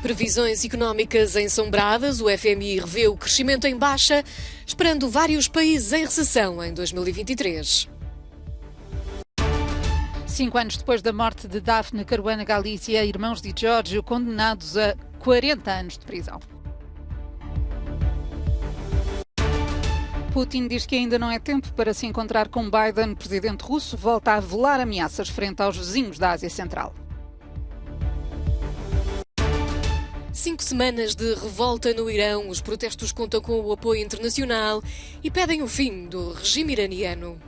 Previsões económicas ensombradas, o FMI revê o crescimento em baixa, esperando vários países em recessão em 2023. 5 anos depois da morte de Daphne Caruana Galizia, irmãos de Giorgio condenados a 40 anos de prisão. Putin diz que ainda não é tempo para se encontrar com Biden. O presidente russo volta a velar ameaças frente aos vizinhos da Ásia Central. 5 semanas de revolta no Irão, os protestos contam com o apoio internacional e pedem o fim do regime iraniano.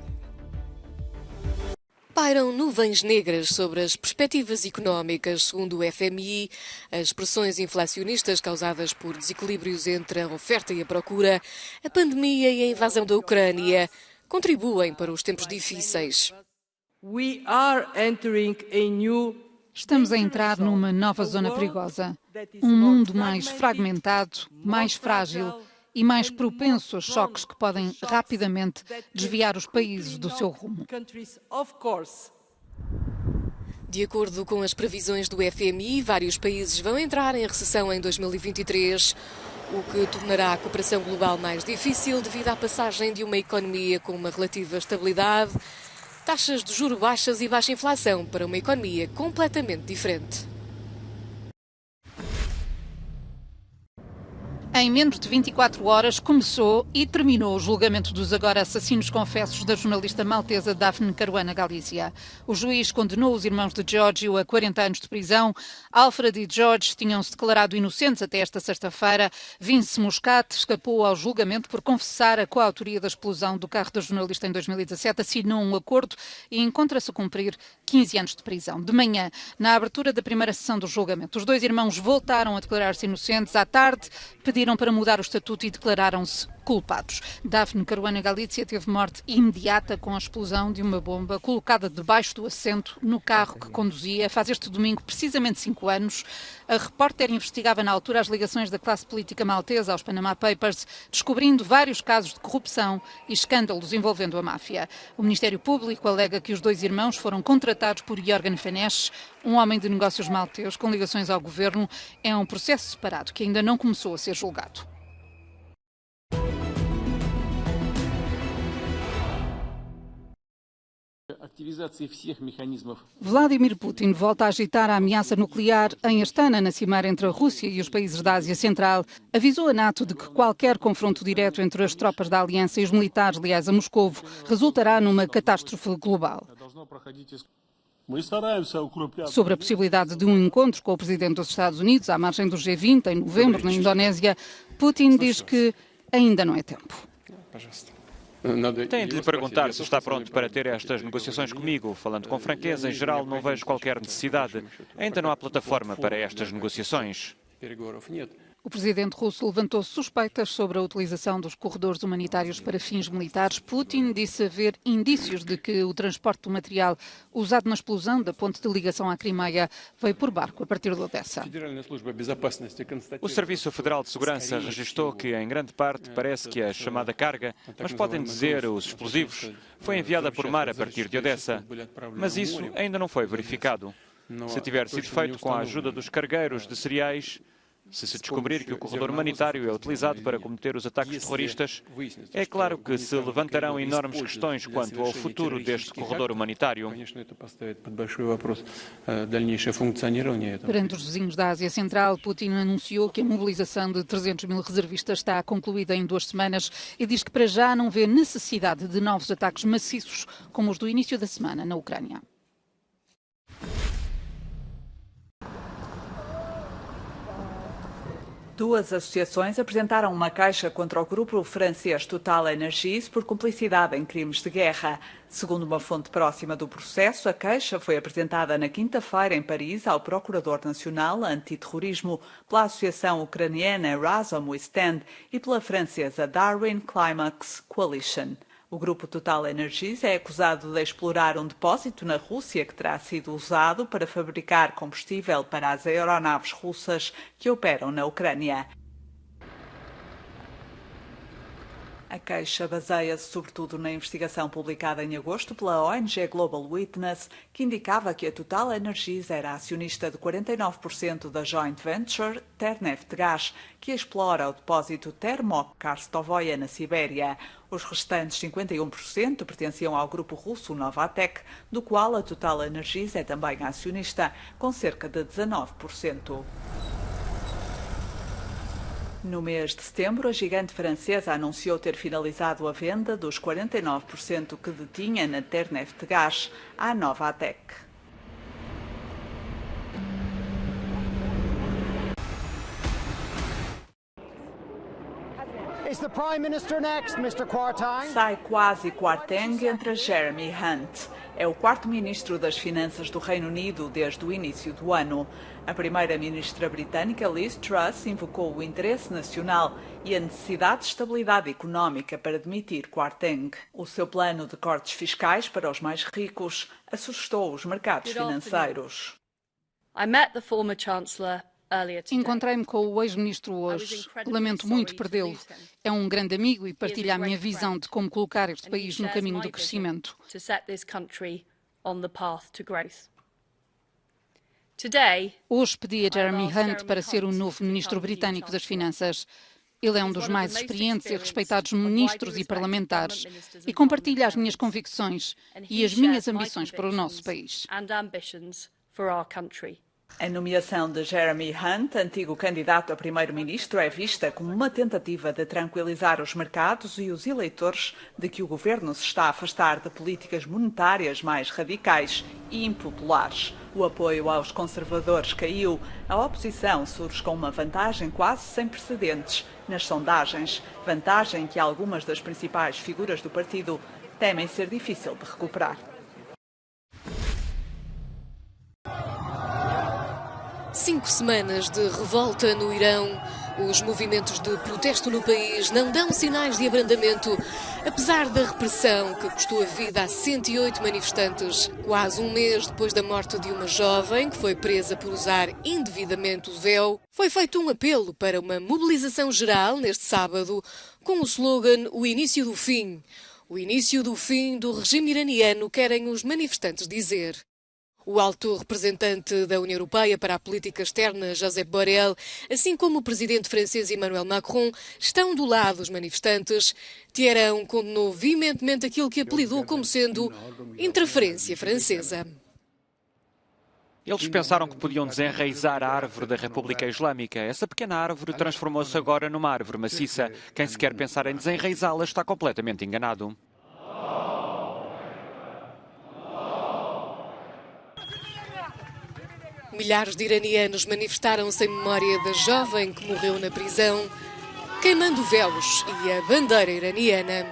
Pairam nuvens negras sobre as perspectivas económicas. Segundo o FMI, as pressões inflacionistas causadas por desequilíbrios entre a oferta e a procura, a pandemia e a invasão da Ucrânia contribuem para os tempos difíceis. Estamos a entrar numa nova zona perigosa. Um mundo mais fragmentado, mais frágil e mais propenso a choques que podem rapidamente desviar os países do seu rumo. De acordo com as previsões do FMI, vários países vão entrar em recessão em 2023, o que tornará a cooperação global mais difícil devido à passagem de uma economia com uma relativa estabilidade, taxas de juros baixas e baixa inflação para uma economia completamente diferente. Em menos de 24 horas começou e terminou o julgamento dos agora assassinos confessos da jornalista maltesa Daphne Caruana Galizia. O juiz condenou os irmãos de Giorgio a 40 anos de prisão. Alfred e George tinham-se declarado inocentes até esta sexta-feira. Vince Muscat escapou ao julgamento por confessar a coautoria da explosão do carro da jornalista em 2017, assinou um acordo e encontra-se a cumprir 15 anos de prisão. De manhã, na abertura da primeira sessão do julgamento, os dois irmãos voltaram a declarar-se inocentes. À tarde, pediram para mudar o estatuto e declararam-se culpados. Daphne Caruana Galizia teve morte imediata com a explosão de uma bomba colocada debaixo do assento no carro que conduzia. Faz este domingo precisamente 5 anos. A repórter investigava na altura as ligações da classe política maltesa aos Panama Papers, descobrindo vários casos de corrupção e escândalos envolvendo a máfia. O Ministério Público alega que os dois irmãos foram contratados por Jorgen Fenesch, um homem de negócios maltês com ligações ao governo. É um processo separado que ainda não começou a ser julgado. Vladimir Putin volta a agitar a ameaça nuclear em Astana, na cimeira entre a Rússia e os países da Ásia Central. Avisou a NATO de que qualquer confronto direto entre as tropas da aliança e os militares leais a Moscovo resultará numa catástrofe global. Sobre a possibilidade de um encontro com o presidente dos Estados Unidos à margem do G20 em novembro na Indonésia, Putin diz que ainda não é tempo. Tenho de lhe perguntar se está pronto para ter estas negociações comigo. Falando com franqueza, em geral não vejo qualquer necessidade. Ainda não há plataforma para estas negociações. O presidente russo levantou suspeitas sobre a utilização dos corredores humanitários para fins militares. Putin disse haver indícios de que o transporte do material usado na explosão da ponte de ligação à Crimeia veio por barco a partir de Odessa. O Serviço Federal de Segurança registou que, em grande parte, parece que a chamada carga, mas podem dizer os explosivos, foi enviada por mar a partir de Odessa. Mas isso ainda não foi verificado. Se tiver sido feito com a ajuda dos cargueiros de cereais, se descobrir que o corredor humanitário é utilizado para cometer os ataques terroristas, é claro que se levantarão enormes questões quanto ao futuro deste corredor humanitário. Perante os vizinhos da Ásia Central, Putin anunciou que a mobilização de 300 mil reservistas está concluída em 2 semanas e diz que para já não vê necessidade de novos ataques maciços como os do início da semana na Ucrânia. Duas associações apresentaram uma queixa contra o grupo francês Total Energies por cumplicidade em crimes de guerra. Segundo uma fonte próxima do processo, a queixa foi apresentada na quinta-feira em Paris ao Procurador Nacional Antiterrorismo, pela associação ucraniana Razom We Stand e pela francesa Darwin Climax Coalition. O grupo Total Energies é acusado de explorar um depósito na Rússia que terá sido usado para fabricar combustível para as aeronaves russas que operam na Ucrânia. A queixa baseia-se sobretudo na investigação publicada em agosto pela ONG Global Witness, que indicava que a TotalEnergies era acionista de 49% da joint venture Terneftgaz, que explora o depósito Termok Karstovoye na Sibéria. Os restantes 51% pertenciam ao grupo russo Novatek, do qual a TotalEnergies é também acionista, com cerca de 19%. No mês de setembro, a gigante francesa anunciou ter finalizado a venda dos 49% que detinha na Terneftgaz à Novatek. Is the Prime Minister next, Mr. Kwarteng? Sai quase Kwarteng entre Jeremy Hunt. É o quarto ministro das Finanças do Reino Unido desde o início do ano. A primeira-ministra britânica Liz Truss invocou o interesse nacional e a necessidade de estabilidade económica para demitir Kwarteng. O seu plano de cortes fiscais para os mais ricos assustou os mercados financeiros. I met the former Chancellor. Encontrei-me com o ex-ministro hoje. Lamento muito perdê-lo. É um grande amigo e partilha a minha visão de como colocar este país no caminho do crescimento. Hoje pedi a Jeremy Hunt para ser o novo ministro britânico das Finanças. Ele é um dos mais experientes e respeitados ministros e parlamentares e compartilha as minhas convicções e as minhas ambições para o nosso país. A nomeação de Jeremy Hunt, antigo candidato a primeiro-ministro, é vista como uma tentativa de tranquilizar os mercados e os eleitores de que o governo se está a afastar de políticas monetárias mais radicais e impopulares. O apoio aos conservadores caiu. A oposição surge com uma vantagem quase sem precedentes nas sondagens, vantagem que algumas das principais figuras do partido temem ser difícil de recuperar. 5 semanas de revolta no Irão. Os movimentos de protesto no país não dão sinais de abrandamento, apesar da repressão que custou a vida a 108 manifestantes. Quase um mês depois da morte de uma jovem que foi presa por usar indevidamente o véu, foi feito um apelo para uma mobilização geral neste sábado com o slogan "O início do fim". O início do fim do regime iraniano, querem os manifestantes dizer. O alto representante da União Europeia para a política externa, Josep Borrell, assim como o presidente francês Emmanuel Macron, estão do lado dos manifestantes. Thierry condenou veementemente aquilo que apelidou como sendo interferência francesa. Eles pensaram que podiam desenraizar a árvore da República Islâmica. Essa pequena árvore transformou-se agora numa árvore maciça. Quem se quer pensar em desenraizá-la está completamente enganado. Milhares de iranianos manifestaram-se em memória da jovem que morreu na prisão, queimando véus e a bandeira iraniana.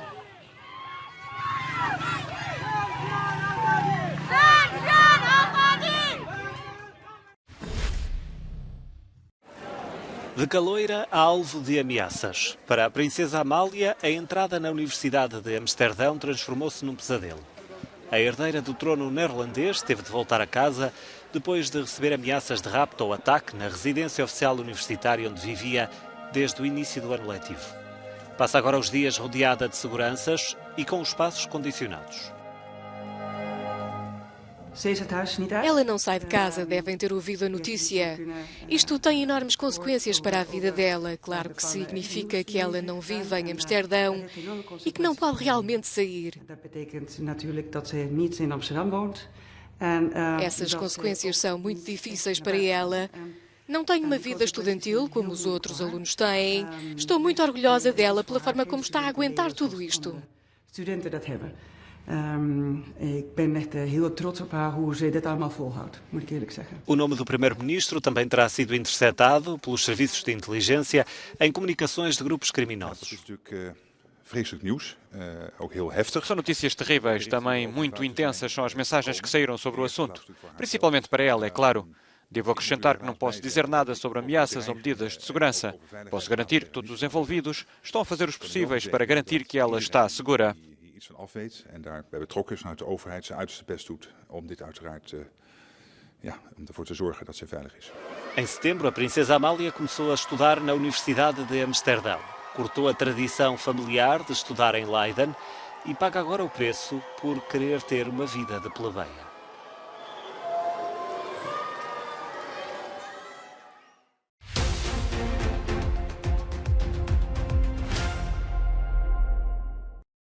De caloira a alvo de ameaças. Para a princesa Amália, a entrada na Universidade de Amsterdão transformou-se num pesadelo. A herdeira do trono neerlandês teve de voltar a casa depois de receber ameaças de rapto ou ataque na residência oficial universitária onde vivia desde o início do ano letivo. Passa agora os dias rodeada de seguranças e com os passos condicionados. Ela não sai de casa, devem ter ouvido a notícia. Isto tem enormes consequências para a vida dela. Claro que significa que ela não vive em Amsterdão e que não pode realmente sair. Essas consequências são muito difíceis para ela. Não tem uma vida estudantil como os outros alunos têm. Estou muito orgulhosa dela pela forma como está a aguentar tudo isto. Ik ben echt heel trots op haar hoe ze dit allemaal volhoudt, moet ik eerlijk zeggen. O nome do primeiro-ministro também terá sido interceptado pelos serviços de inteligência em comunicações de grupos criminosos. São notícias terríveis, também muito intensas são as mensagens que saíram sobre o assunto, principalmente para ela, é claro. Devo acrescentar que não posso dizer nada sobre ameaças ou medidas de segurança. Posso garantir que todos os envolvidos estão a fazer os possíveis para garantir que ela está segura. Iets van af weet en daar bij betrokken is vanuit de overheid zijn uiterste best doet om dit uiteraard om ervoor te zorgen dat ze veilig is. Em setembro, a princesa Amália começou a estudar na Universidade de Amsterdão. cortou a tradição familiar de estudar em Leiden e paga agora o preço por querer ter uma vida de plebeia.